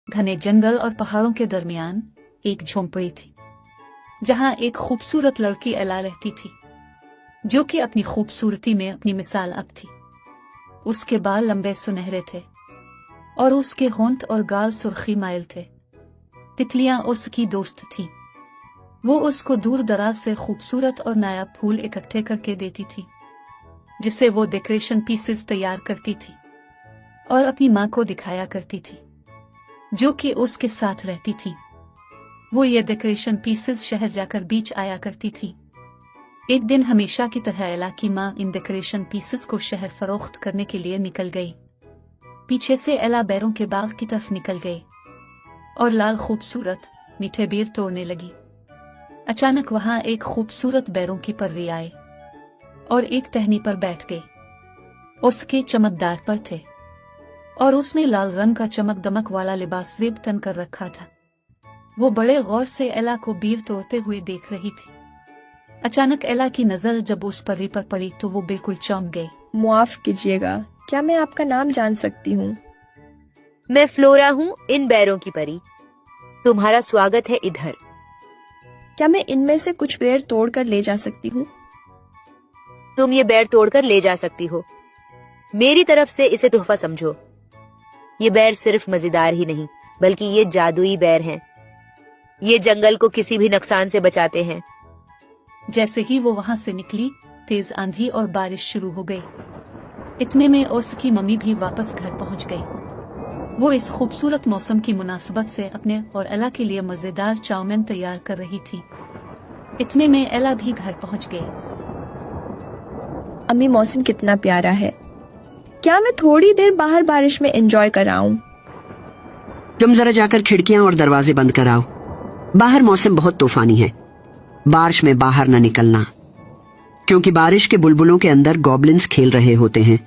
घने जंगल और पहाड़ों के दरमियान एक झोंपड़ी थी, जहां एक खूबसूरत लड़की एला रहती थी, जो कि अपनी खूबसूरती में अपनी मिसाल अब थी। उसके बाल लंबे सुनहरे थे और उसके होंठ और गाल सुर्खी माइल थे। तितलियां उसकी दोस्त थीं। वो उसको दूर दराज से खूबसूरत और नायाब फूल इकट्ठे करके देती थी, जिससे वो डेकोरेशन पीसेस तैयार करती थी और अपनी माँ को दिखाया करती थी, जो कि उसके साथ रहती थी। वो ये डेकोरेशन पीसेस शहर जाकर बीच आया करती थी। एक दिन हमेशा की तरह एला की माँ इन डेकोरेशन पीसेस को शहर फरोख्त करने के लिए निकल गई। पीछे से एला बैरों के बाग की तरफ निकल गई और लाल खूबसूरत मीठे बेर तोड़ने लगी। अचानक वहां एक खूबसूरत बैरों की पर्री आई और एक टहनी पर बैठ गई। उसके चमकदार पर थे और उसने लाल रंग का चमक दमक वाला लिबास जेब तन कर रखा था। वो बड़े गौर से एला को बेर तोड़ते हुए देख रही थी। अचानक एला की नजर जब उस पर्री पर पड़ी तो वो बिल्कुल चौंक गई। माफ कीजिएगा, क्या मैं आपका नाम जान सकती हूँ? मैं फ्लोरा हूँ, इन बैरों की परी। तुम्हारा स्वागत है इधर। क्या मैं इनमें से कुछ पेड़ तोड़कर ले जा सकती हूँ? तुम ये बैर तोड़कर ले जा सकती हो। मेरी तरफ से इसे तोहफा समझो। ये बैर सिर्फ मजेदार ही नहीं, बल्कि ये जादुई बैर हैं। ये जंगल को किसी भी नुकसान से बचाते हैं। जैसे ही वो वहां से निकली, तेज आंधी और बारिश शुरू हो गई। इतने में उसकी मम्मी भी वापस घर पहुंच गई। वो इस खूबसूरत मौसम की मुनासबत से अपने और एला के लिए मजेदार चाउमीन तैयार कर रही थी। इतने में एला भी घर पहुंच गई। अम्मी, मौसम कितना प्यारा है। क्या मैं थोड़ी देर बाहर बारिश में एंजॉय कर आऊं? तुम जरा जाकर खिड़कियां और दरवाजे बंद कराओ। बाहर मौसम बहुत तूफानी है। बारिश में बाहर न निकलना, क्योंकि बारिश के बुलबुलों के अंदर गॉबलिन्स खेल रहे होते हैं,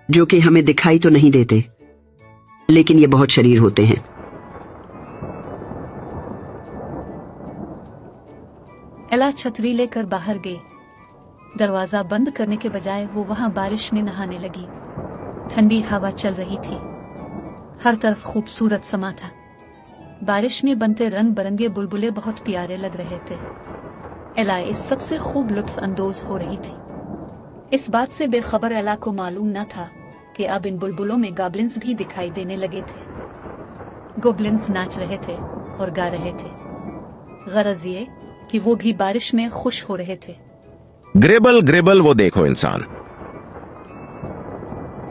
जो कि हमें दिखाई तो नहीं देते, लेकिन ये बहुत शरीर होते हैं। एला छतरी लेकर बाहर गई। दरवाजा बंद करने के बजाय वो वहां बारिश में नहाने लगी। ठंडी हवा चल रही थी। हर तरफ खूबसूरत समा था। बारिश में बनते रंग बिरंगे बुलबुले बहुत प्यारे लग रहे थे। एला इस सबसे खूब लुत्फ अंदोज हो रही थी। इस बात से बेखबर एला को मालूम न था कि अब इन बुलबुलों में गॉबलिन्स भी दिखाई देने लगे थे। गॉबलिन्स नाच रहे थे और गा रहे थे। गरज ये कि वो भी बारिश में खुश हो रहे थे। ग्रेबल ग्रेबल, वो देखो इंसान,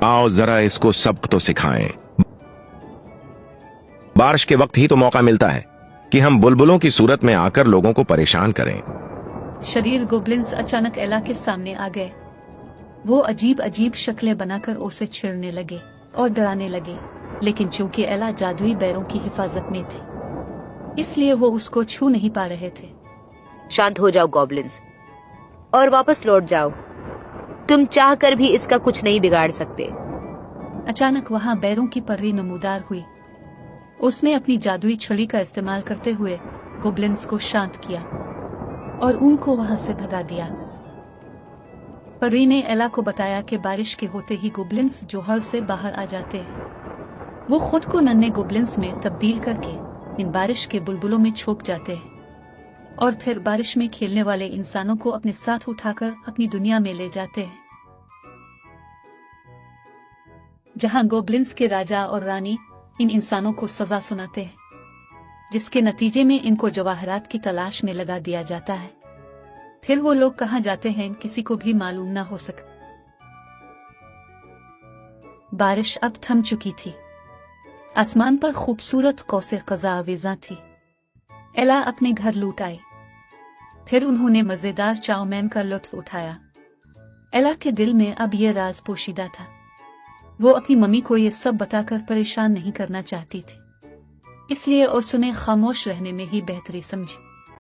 आओ जरा इसको सबक तो सिखाएं। बारिश के वक्त ही तो मौका मिलता है कि हम बुलबुलों की सूरत में आकर लोगों को परेशान करें। शरीर गोबलिन्स अचानक एला के सामने आ गए। वो अजीब अजीब शक्लें बनाकर उसे छेड़ने लगे और डराने लगे, लेकिन चूंकि एला जादुई बैरों की हिफाजत में थी, इसलिए वो उसको छू नहीं पा रहे थे। शांत हो जाओ गॉबलिन्स, और वापस लौट जाओ। तुम चाहकर भी इसका कुछ नहीं बिगाड़ सकते। अचानक वहां बैरों की पर्री नमूदार हुई। उसने अपनी जादुई छड़ी का इस्तेमाल करते हुए गोबलिन्स को शांत किया और उनको वहां से भगा दिया। परी ने एला को बताया कि बारिश के होते ही गोबलिन्स जोहर से बाहर आ जाते हैं। वो खुद को नन्हे गोबलिन्स में तब्दील करके इन बारिश के बुलबुलों में छुप जाते हैं और फिर बारिश में खेलने वाले इंसानों को अपने साथ उठाकर अपनी दुनिया में ले जाते हैं, जहां गोबलिन्स के राजा और रानी इन इंसानों को सजा सुनाते हैं, जिसके नतीजे में इनको जवाहरात की तलाश में लगा दिया जाता है। फिर वो लोग कहाँ जाते हैं किसी को भी मालूम ना हो सका। बारिश अब थम चुकी थी। आसमान पर खूबसूरत कौसे कज़ा आवेज़ा थी। एला अपने घर लौट आई। फिर उन्होंने मजेदार चाउमीन का लुत्फ उठाया। एला के दिल में अब ये राज पोशीदा था। वो अपनी मम्मी को ये सब बताकर परेशान नहीं करना चाहती थी, इसलिए उसने खामोश रहने में ही बेहतरी समझी।